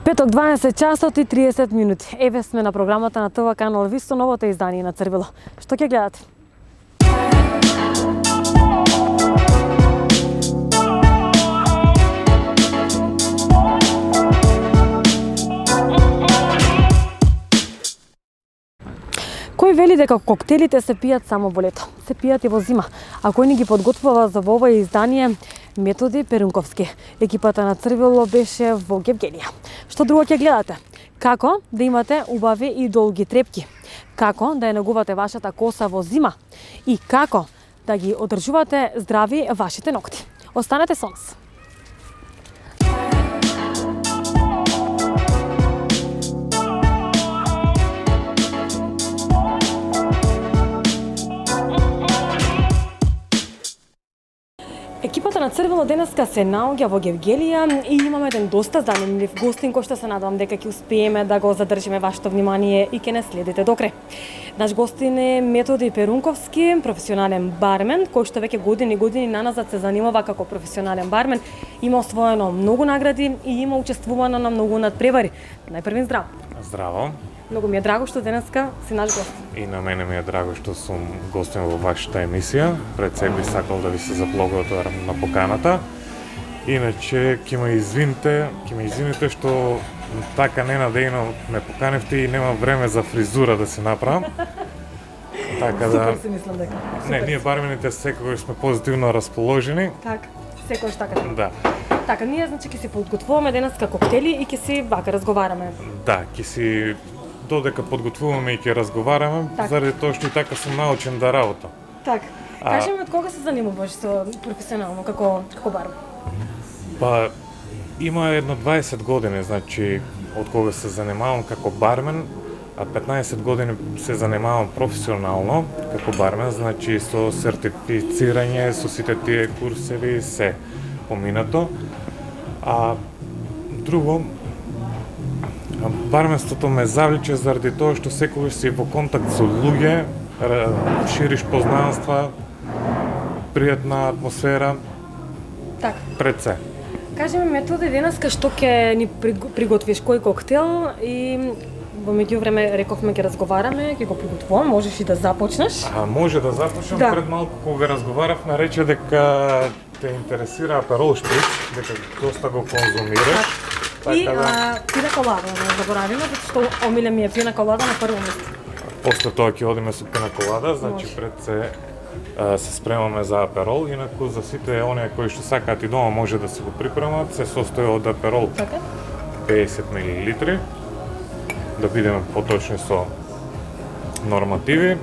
Петок 12 часот и 30 минути. Еве сме на програмата на ТВ канал Ви со новото издание на Црвило. Што ќе гледате? Кој вели дека коктелите се пијат само во лето? Се пијат и во зима. А кој ни ги подготвува за ова издание? Методи Перунковски. Екипата на Црвило беше во Гевгелија. Што друго ќе гледате? Како да имате убави и долги трепки? Како да ја негувате вашата коса во зима? И како да ги одржувате здрави вашите ногти? Останете со нас. Екипата на Црвило денеска се наоѓа во Гевгелија и имаме еден доста занимлив гостин кој што се надевам дека ќе успееме да го задржиме вашето внимание и ќе не следите до крај. Наш гостин е Методи Перунковски, професионален бармен, кој што веќе години наназад се занимава како професионален бармен, има освоено многу награди и има учествувано на многу надпревари. Најпрвен здрав. Здраво. Многу ми е драго што денеска си наш гост. И на мене ми е драго што сум гостин во вашата емисија. Пред се би сакал да ви се заблагодарам на поканата. Иначе ќе ме извините што така ненадејно ме поканевте и нема време за фризура да се направам. Така да Супер си мислам дека. Не, ние бармените секогаш сме позитивно расположени. Така, секогаш така. Да. Така, ние значи ќе се подготвуваме денеска коктели и ќе си вака разговараме. Да, ќе си додека подготвуваме и ќе разговараме, заради тоа што и така сум научен да работам. Така. Кажи ми од кога се занимаваш со професионално како бармен? Па има едно 20 години, значи од кога се занимавам како бармен, а 15 години се занимавам професионално како бармен, значи со сертифицирање, со сите тие курсеви се поминато. А друго, барменството ме завлече заради тоа што секогаш си во контакт со луѓе, шириш познанства, пријатна атмосфера. Така. Пред се. Кажи ми, Методи, денеска што ќе ни приготвиш, кој коктел и во меѓувреме рековме ќе разговараме, ќе го приготвувам, можеш и да започнеш. Може да започнем. Да. Пред малку кога разговаравме рече дека те интересира Аперол Шприц, дека доста го конзумираш. И Така да, пина колада, не заборавиме, затоа што омиле ми е пина колада на прво место. после тоа ќе одиме со пина колада, значи Може. пред се спремаме за Аперол, инаку за сите оние кои што сакаат и дома може да се го припремат, се состои од Аперол Така? 50 мл, да бидеме поточни со нормативи,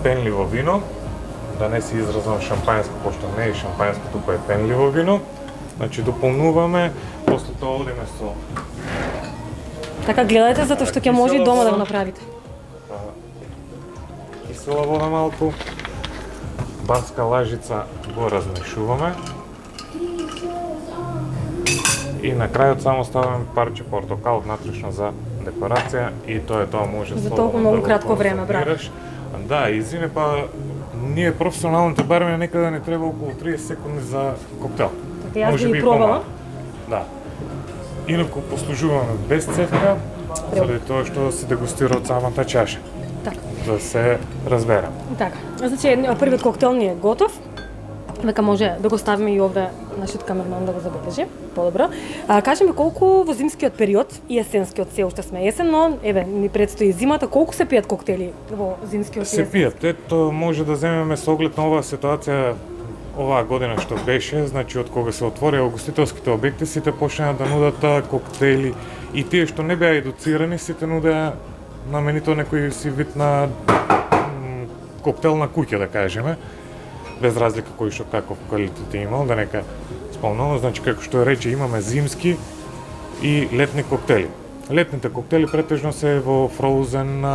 пенливо вино, да не се изразам шампајско, пошто не е шампајско, туку е пенливо вино, значи дополнуваме, после тоа одиме со Така гледајте затоа што ќе може и дома да го направите. кисела вода малку, барска лажица го размешуваме и на крајот само ставаме парче портокал внатрешно за декорација и тоа е тоа, може За слободно толку многу да го кратко време, брат. конзумираш. Да, извине, па ние професионалните бармени некаде не треба околу 30 секунди за коктел. Така јас Може би би и и пробала. помалку. Да. Инаку послужуваме без цевка, заради тоа што се дегустира од самата чаша. Така. Да се разбере. Така. Значи првиот коктел ни е готов. Века може да го ставиме и овде нашиот камерман да го забележи. Подобро. Кажи ми колку во зимскиот период и есенскиот, се уште сме есен, но еве ни предстои зимата, колку се пијат коктели во зимскиот Се есен? пијат. Ето може да земеме со оглед на оваа ситуација оваа година што беше, значи од кога се отворија угостителските објекти, сите почнаа да нудат коктели и тие што не беа едуцирани, сите нудеа наменито некој си вид на коктел на куќа, да кажеме, без разлика кој што каков квалитет имал, да нека спомнувам, значи како што рече имаме зимски и летни коктели. Летните коктели претежно се во фроузен,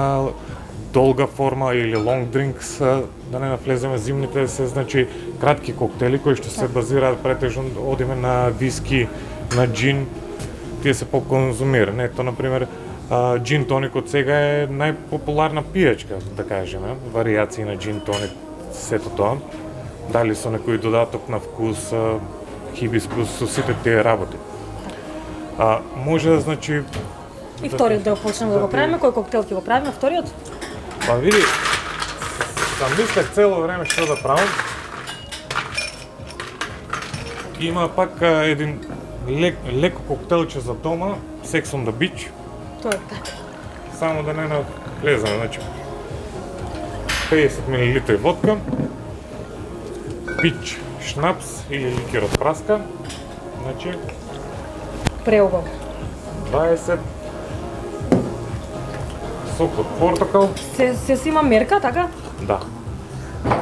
долга форма или лонг дринкс, да не навлеземе зимните се значи кратки коктели кои што се базираат претежно одиме на виски, на джин, тие се поконзумирани. Ето на пример джин тоник од сега е најпопуларна пијачка, да кажеме, варијации на джин тоник, сето тоа. Дали со некој додаток на вкус, хибискус, со сите тие работи. Може да значи И вториот да почнеме да го правиме, кој коктел ќе го правиме вториот? па види, сам мислех цело време што да правам. Има пак еден леко коктелче за дома, Sex on the Beach, Тоа е така. само да не навлезаме, значи 50 мл водка, пич шнапс или ликер од праска, значи Преубаво. 20 сок од портокал, Се си има мерка, така? да.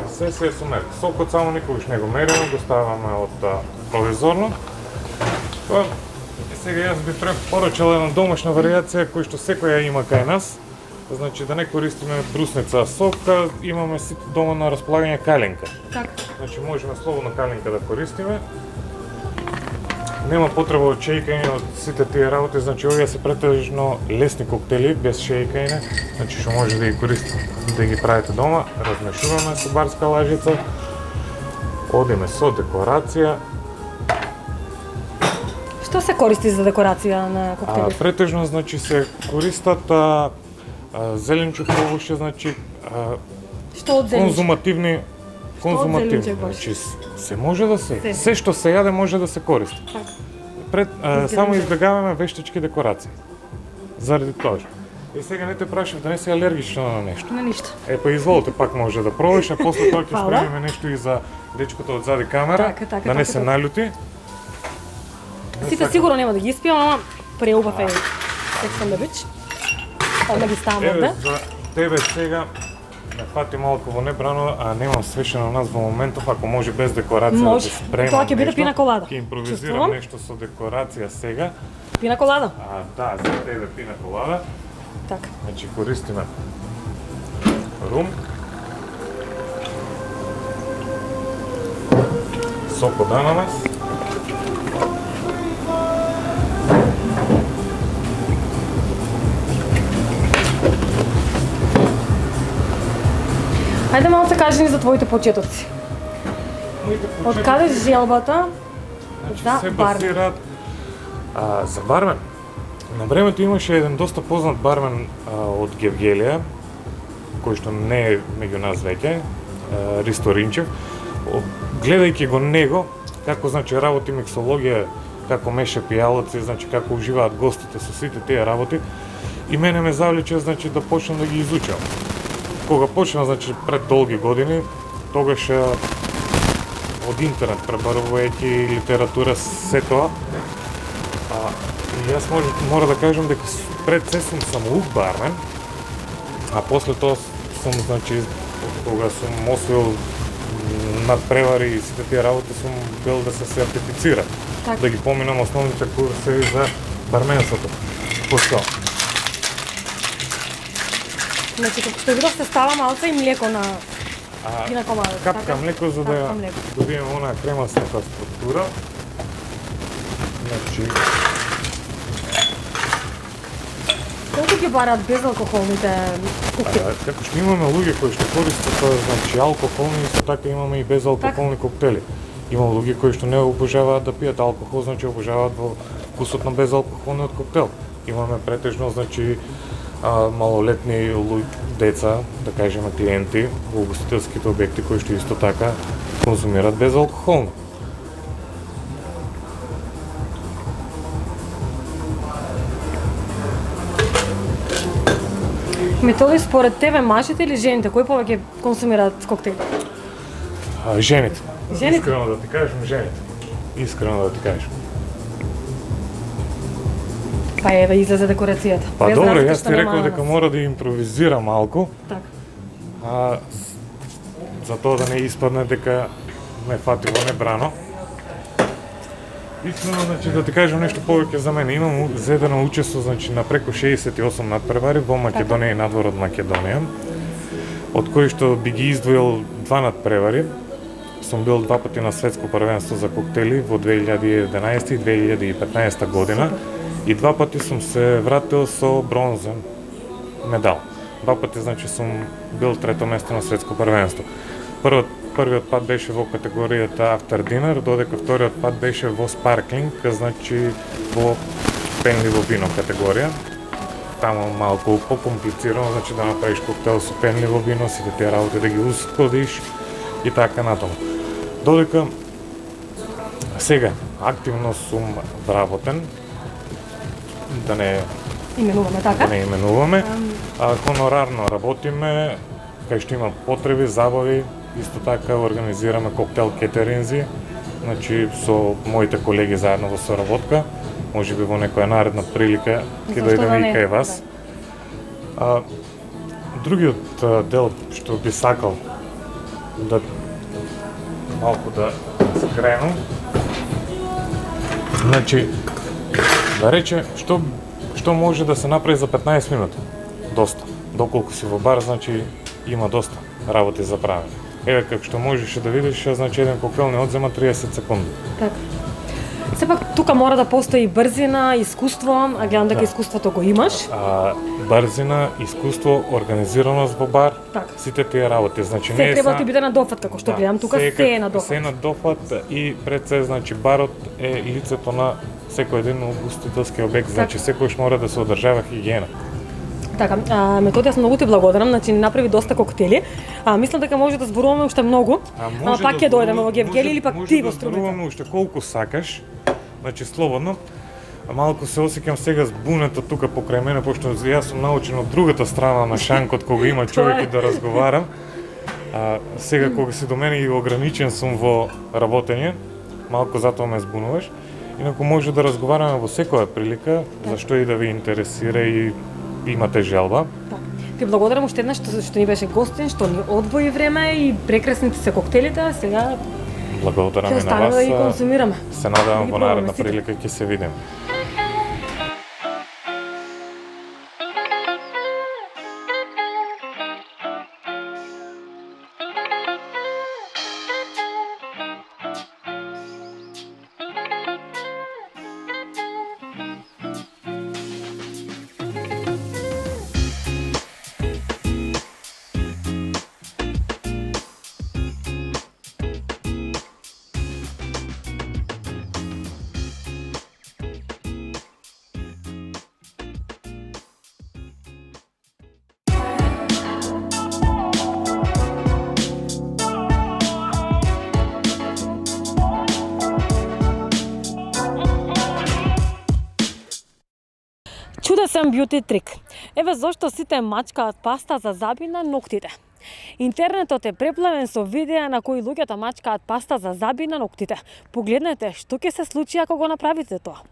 Се е со мерка. Сокот само никогаш не го мериме, го ставаме од провизорно. Тоа сега јас би препорачал една домашна варијација која што секоја има кај нас. Значи да не користиме брусница сока, имаме сите дома на располагање каленка. Така. Значи можеме слободно каленка да користиме. Нема потреба од шејкање од сите тие работи, значи овие се претежно лесни коктели без шејкање, значи што може да ги користите, да ги правите дома. Размешуваме со барска лажица. Одиме со декорација. Што се користи за декорација на коктели? Претежно значи се користат зеленчук овоше, значи Што од зеленчук? конзумативни, зеленчук баш? значи се може да се што се јаде може да се користи. Така. Само избегаваме вештички декорации. Заради тоа. И сега не те прашав да не си алергична на нешто. На ништо. Па изволите пак може да пробаш, а после тоа ќе Фала. спремиме нешто и за дечкото од зади камера, Така, така, да не така, се така. налјути. Сите сигурно нема да ги испијам, ама преубав е Sex on the Beach. Одма ги ставам Еве, овде. за тебе сега ме фати малку во небрано, а немам свешено нас во моментов, ако може без декорација Може. да спремам Тоа ќе биде нешто. пина колада. Ќе импровизирам Чувствувам. нешто со декорација сега. Пина колада. Да, за тебе пина колада. Така. Значи користиме рум, сок од ананас, Ајде малце кажи ни за твоите почетоци. моите Од каде желбата за се бармен? базираат за бармен. На времето имаше еден доста познат бармен од Гевгелија, кој што не е меѓу нас веќе, Ристо Ринчев. Гледајќи го него, како значи работи миксологија, како меша пијалоци, значи како уживаат гостите со сите тие работи, и мене ме завлече значи да почнам да ги изучам. Кога почнав значи пред долги години, тогаш од интернет пребарувајќи литература се тоа, и јас мора да кажам дека пред се сум самоук бармен, а после тоа сум значи кога сум освоил надпревари и сите тие работи сум бил да се сертифицира, Така. да ги поминам основните курсеви за барменството. Пошто? Значи, како што видов се става малце и млеко на пина колада. Капка така? млеко за да Капка млеко. добиеме онаа кремасната структура. Значи, Колку ќе бараат безалкохолните коктели? како што имаме луѓе кои што користат значи алкохолни, исто така имаме и безалкохолни коктели. Има луѓе кои што не обожаваат да пијат алкохол, значи обожаваат во вкусот на безалкохолниот коктел. Имаме претежно значи малолетни деца, да кажеме клиенти во угостителските објекти кои што исто така конзумираат безалкохолно. Методи според тебе мажите или жените кои повеќе консумираат коктели? Жените. Жените? Искрено да ти кажем, жените. Искрено да ти кажем. Па еве излезе декорацијата. Па Без добро, разлика јас што ти нема реков дека ананас. мора да импровизирам малку, Така. за тоа да не испадне дека ме фати во небрано. Искрено, значи, да ти кажам нешто повеќе за мене. Имам зедено учество, значи, на преку 68 надпревари во Македонија и надвор од Македонија, од кои што би ги издвоил два надпревари. Сум бил два пати на светско првенство за коктели во 2011 и 2015 година. И два пати сум се вратил со бронзен медал. Два пати, значи, сум бил трето место на светско првенство. Првиот пат беше во категоријата After Dinner, додека вториот пат беше во Sparkling, значи во пенливо вино категорија. Таму малку покомплицирано, значи да направиш коктел со пенливо вино, сите тие работи да ги ускладиш и така натаму. Додека сега активно сум вработен, да не Именуваме така? да не именуваме, хонорарно работиме, кај што има потреби, забави, исто така организираме коктел кетеринзи, значи со моите колеги заедно во соработка, може би во некоја наредна прилика ќе Зашто дојдеме да и не? кај вас. Другиот дел што би сакал да малку да скренам, значи да рече што може да се направи за 15 минути. Доста. Доколку си во бар, значи има доста работи за правење. Еве како што можеше да видиш, значи еден коктел не одзема 30 секунди. Така. Сепак тука мора да постои брзина, искуство, а гледам дека искуството го имаш. Брзина, искуство, организираност во бар, Така. сите тие работи, значи Се треба ти биде на дофат, како што гледам тука, се е на дофат. Се е на дофат и пред се, значи барот е лицето на секој еден угостителски обект, значи секојаш мора да се одржава хигиена. Така, Методи, јас многу ти благодарам, значи ни направи доста коктели. Мислам дека може да зборуваме уште многу, ама пак ќе дојдеме во Гевгели или пак ти во Струмица. Може да зборуваме уште колку сакаш, значи слободно. Малку се осеќам сега збунето тука покрај мене, пошто јас сум научен од другата страна на шанкот кога има човек и да разговарам. Сега кога си до мене и ограничен сум во работење, малку затоа ме збунуваш. Инаку може да разговараме во секоја прилика, зашто и да ви интересира и имате желба. Ти благодарам уште еднаш што ни беше гостин, што ни одвои време и прекрасните се коктелите, а сега Благодарам ќе и на останеме вас. да ги консумираме. Се надевам ги во пробаме наредна сите. прилика ќе се видиме. Чудесен бјути трик. Еве зошто сите мачкаат паста за заби на ноктите. Интернетот е преплавен со видеа на кои луѓето мачкаат паста за заби на ноктите. Погледнете што ќе се случи ако го направите тоа.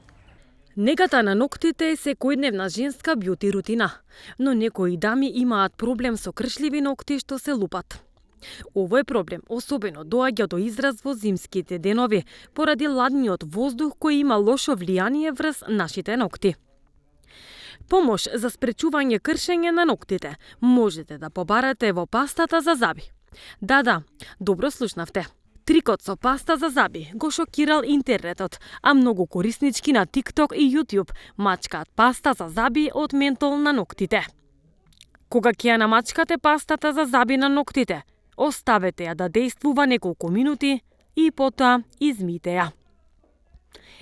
Негата на ноктите е секојдневна женска бјути рутина, но некои дами имаат проблем со кршливи нокти што се лупат. Овој проблем особено доаѓа до израз во зимските денови, поради ладниот воздух кој има лошо влијание врз нашите нокти. Помош за спречување кршење на ноктите можете да побарате во пастата за заби. Да, добро слушнавте. Трикот со паста за заби го шокирал интернетот, а многу кориснички на TikTok и YouTube мачкаат паста за заби од ментол на ноктите. Кога ќе ја намачкате пастата за заби на ноктите, оставете ја да действува неколку минути и потоа измите ја.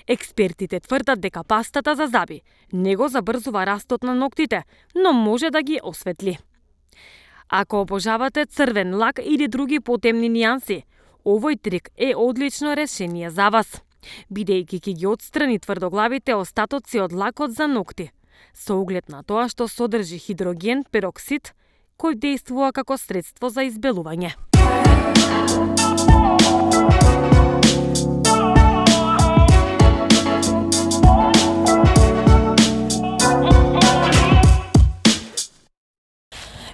Експертите тврдат дека пастата за заби не го забрзува растот на ноктите, но може да ги осветли. Ако обожавате црвен лак или други потемни нијанси, овој трик е одлично решение за вас, бидејќи ќе ги отстрани тврдоглавите остатоци од лакот за нокти, со оглед на тоа што содржи хидроген пероксид, кој действува како средство за избелување.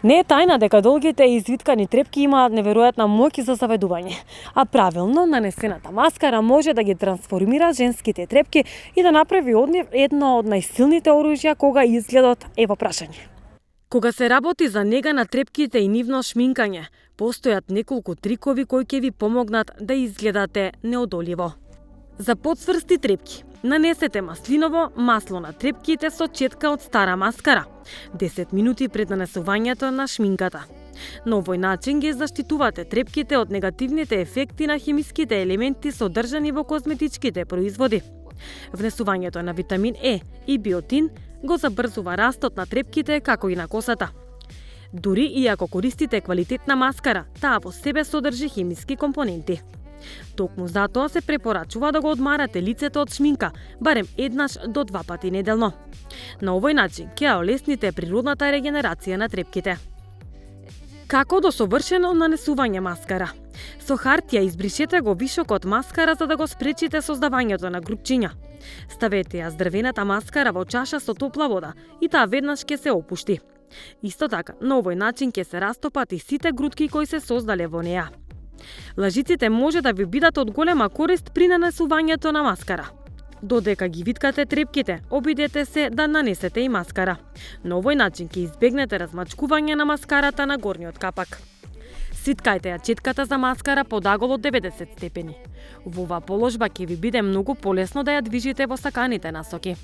Не е тајна дека долгите и извиткани трепки имаат неверојатна моќ за заведување, а правилно нанесената маскара може да ги трансформира женските трепки и да направи од нив едно од најсилните оружја кога изгледот е во прашање. Кога се работи за нега на трепките и нивно шминкање, постојат неколку трикови кои ќе ви помогнат да изгледате неодоливо. За подсврсти трепки, нанесете маслиново масло на трепките со четка од стара маскара, 10 минути пред нанесувањето на шминката. На овој начин ги заштитувате трепките од негативните ефекти на хемиските елементи содржани во козметичките производи. Внесувањето на витамин Е и биотин го забрзува растот на трепките како и на косата. Дури и ако користите квалитетна маскара, таа во себе содржи хемиски компоненти. Токму затоа се препорачува да го одмарате лицето од шминка барем еднаш до 2 пати неделно. На овој начин ќе ја олесните природната регенерација на трепките. Како до совршено нанесување маскара? Со хартија избришете го вишокот маскара за да го спречите создавањето на групчиња. Ставете ја здрвената маскара во чаша со топла вода и таа веднаш ќе се опушти. Исто така, на овој начин ќе се растопат и сите грудки кои се создале во неа. Лажиците може да ви бидат од голема корист при нанесувањето на маскара. Додека ги виткате трепките, обидете се да нанесете и маскара. На овој начин ќе избегнете размачкување на маскарата на горниот капак. Свиткајте ја четката за маскара под агол од 90 степени. Во оваа положба ќе ви биде многу полесно да ја движите во саканите насоки.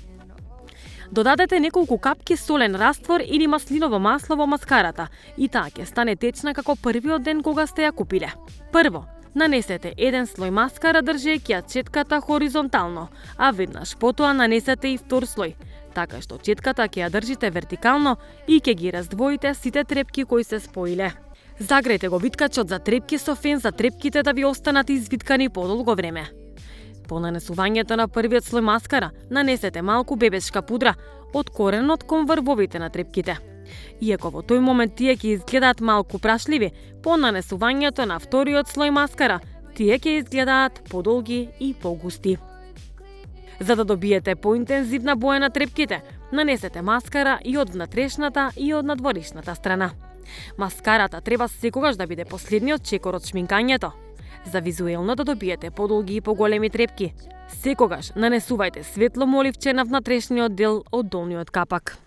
Додадете неколку капки солен раствор или маслиново масло во маскарата и таа ќе стане течна како првиот ден кога сте ја купиле. Прво, нанесете еден слој маскара држејќи ја четката хоризонтално, а веднаш потоа нанесете и втор слој, така што четката ќе ја држите вертикално и ќе ги раздвоите сите трепки кои се споиле. Загрејте го виткачот за трепки со фен за трепките да ви останат извиткани подолго време. По нанесувањето на првиот слој маскара, нанесете малку бебешка пудра од коренот кон врвовите на трепките. Иако во тој момент тие ќе изгледаат малку прашливи, по нанесувањето на вториот слој маскара, тие ќе изгледаат подолги и погусти. За да добиете поинтензивна боја на трепките, нанесете маскара и од внатрешната и од надворешната страна. Маскарата треба секогаш да биде последниот чекор од шминкањето. За визуелно да добиете подолги и поголеми трепки, секогаш нанесувајте светло моливче на внатрешниот дел од долниот капак.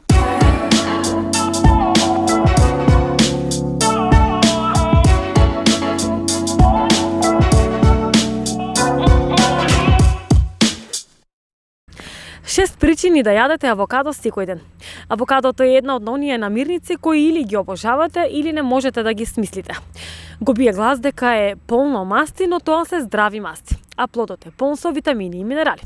Шест причини да јадете авокадо секој ден. Авокадото е една од оние намирници кои или ги обожавате или не можете да ги смислите. Го бие глас дека е полно масти, но тоа се здрави масти, а плодот е полн со витамини и минерали.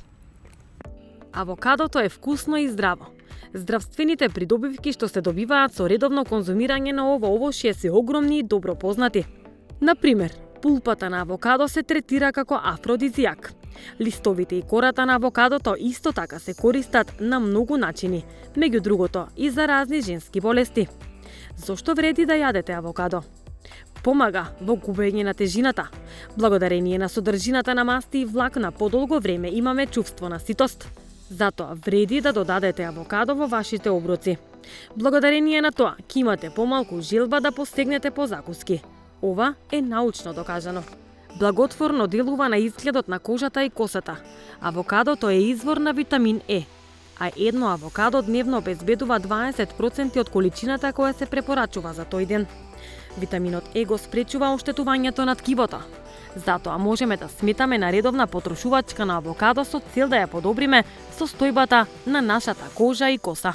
Авокадото е вкусно и здраво. Здравствените придобивки што се добиваат со редовно конзумирање на ово овошје се огромни и добро познати. Например, пулпата на авокадо се третира како афродизијак. Листовите и кората на авокадото исто така се користат на многу начини, меѓу другото и за разни женски болести. Зошто вреди да јадете авокадо? Помага во губење на тежината. Благодарение на содржината на масти и влакна подолго време имаме чувство на ситост. Затоа вреди да додадете авокадо во вашите оброци. Благодарение на тоа ќе имате помалку желба да постигнете по закуски. Ова е научно докажано. Благотворно делува на изгледот на кожата и косата. Авокадото е извор на витамин Е, а едно авокадо дневно обезбедува 20% од количината која се препорачува за тој ден. Витаминот Е го спречува оштетувањето на ткивото. Затоа можеме да сметаме на редовна потрошувачка на авокадо со цел да ја подобриме состојбата на нашата кожа и коса.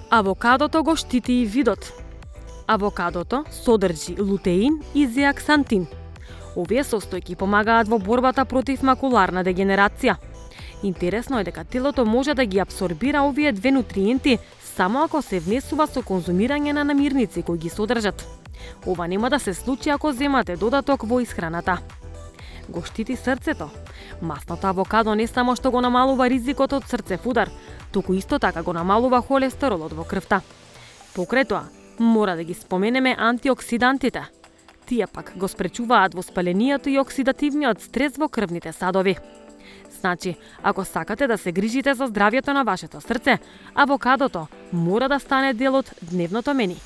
Авокадото го штити и видот. Авокадото содржи лутеин и зеаксантин. Овие состојки помагаат во борбата против макуларна дегенерација. Интересно е дека телото може да ги апсорбира овие две нутриенти само ако се внесува со конзумирање на намирници кои ги содржат. Ова нема да се случи ако земате додаток во исхраната. Го штити срцето. Масното авокадо не само што го намалува ризикот од срцев удар, туку исто така го намалува холестеролот во крвта. Покрај тоа, мора да ги споменеме антиоксидантите. Тие пак го спречуваат воспалението и оксидативниот стрес во крвните садови. Значи, ако сакате да се грижите за здравјето на вашето срце, авокадото мора да стане дел од дневното мени.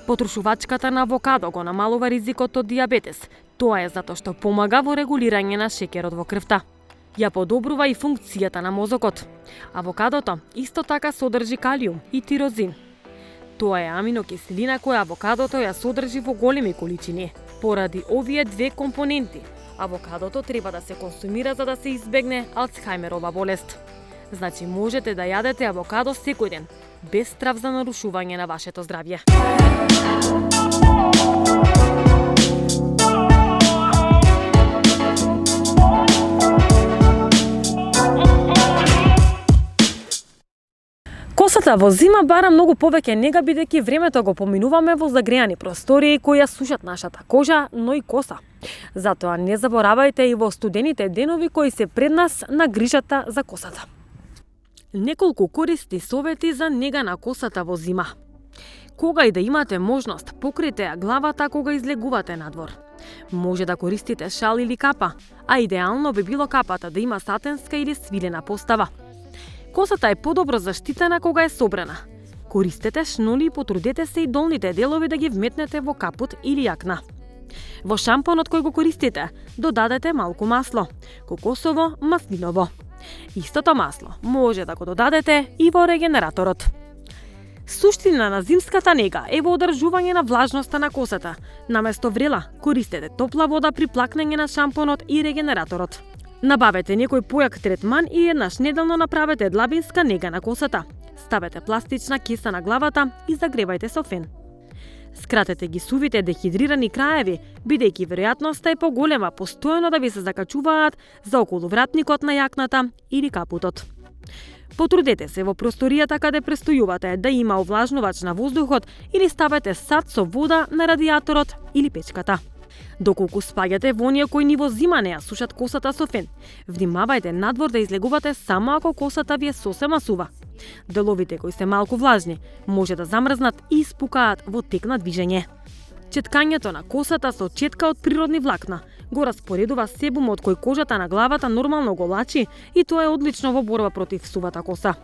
Потрошувачката на авокадо го намалува ризикот од диабетес. Тоа е затоа што помага во регулирање на шеќерот во крвта. Ја подобрува и функцијата на мозокот. Авокадото исто така содржи калиум и тирозин. Тоа е аминокиселина која авокадото ја содржи во големи количини. Поради овие две компоненти, авокадото треба да се консумира за да се избегне Алцхајмерова болест. Значи можете да јадете авокадо секој ден, без страв за нарушување на вашето здравје. Косата во зима бара многу повеќе нега бидејќи времето го поминуваме во загреани простории кои ја сушат нашата кожа, но и коса. Затоа не заборавајте и во студените денови кои се пред нас на грижата за косата. Неколку користни совети за нега на косата во зима. Кога и да имате можност, покрите ја главата кога излегувате надвор. Може да користите шал или капа, а идеално би било капата да има сатенска или свилена постава. Косата е подобро заштитена кога е собрана. Користете шноли и потрудете се и долните делови да ги вметнете во капут или јакна. Во шампонот кој го користите, додадете малку масло, кокосово, маслиново. Истото масло може да го додадете и во регенераторот. Суштина на зимската нега е во одржување на влажноста на косата. Наместо врела, користете топла вода при плакнење на шампонот и регенераторот. Набавете некој појак третман и еднаш неделно направете длабинска нега на косата. Ставете пластична кеса на главата и загревајте со фен. Скратете ги сувите дехидрирани краеви, бидејќи веројатноста е поголема постојано да ви се закачуваат за околу вратникот на јакната или капутот. Потрудете се во просторијата каде престојувате да има овлажнувач на воздухот или ставете сад со вода на радиаторот или печката. Доколку спаѓате во оние кои ни во зима не ја сушат косата со фен, внимавајте надвор да излегувате само ако косата ви е сосема сува. Деловите кои се малку влажни може да замрзнат и испукаат во тек на движење. Четкањето на косата со четка од природни влакна го распоредува себумот кој кожата на главата нормално го лачи и тоа е одлично во борба против сувата коса.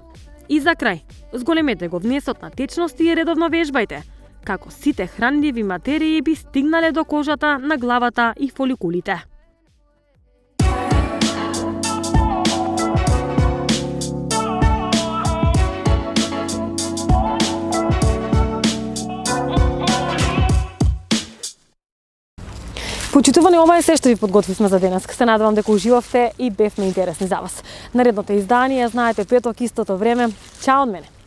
И за крај, зголемете го внесот на течност и редовно вежбајте, како сите хранливи материи би стигнале до кожата на главата и фоликулите. Почитувани, ова е се што ви подготвивме за денес. Се надевам дека уживавте и бевме интересни за вас. Наредното издание, знаете, петок истото време. Чао од мене.